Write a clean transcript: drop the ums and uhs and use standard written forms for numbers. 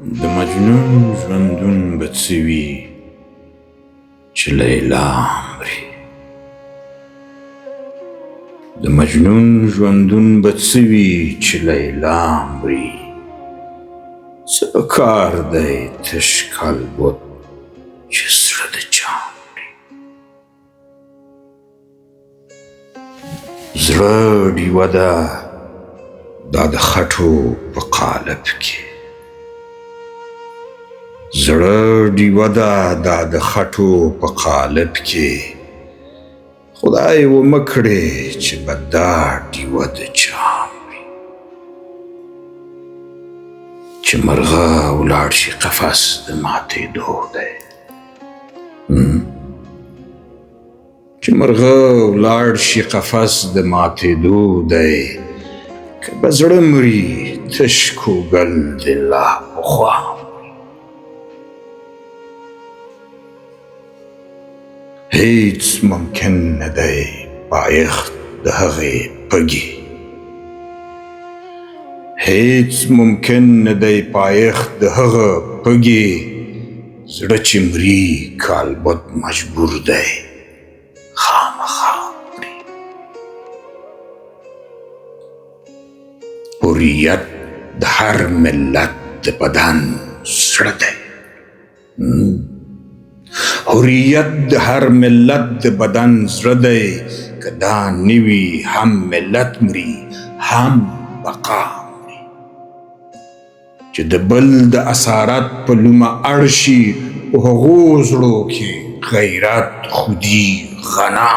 د مجنون ژوندون به څه وي چې لیلا مري. د مجنون ژوندون به څه وي چې لیلا مري. څه په کار دی تش کالبد چې زړه د چا مري. زړه ډېوه ده دا د خټو په قالب کې. زړه ډېوه ده دا د خټو په قالب کې. خداى ومه کړې چې به دا ډېوه د چا مري. چې مرغه ولاړ شي قفس د ماتېدو دی. چې مرغه ولاړ شي قفس د ماتېدو دی. که به زړه مري تش کوګل د لا پخوا. هیڅ ممکن نه دی پايښت د هغې پږې. هیڅ ممکن نه دی پايښت د هغه پږې. زړه چې مري كالبد مجبور دی خامخا مري. حریت د هر ملت د بدن زړه دی. حریت د هر ملت د بدن زړه دی. که دا نه وي هم ملت مري هم بقا مري. چې د بل د اسارت په لومه اړ شي په هغو زړو کې غیرت خودي غنا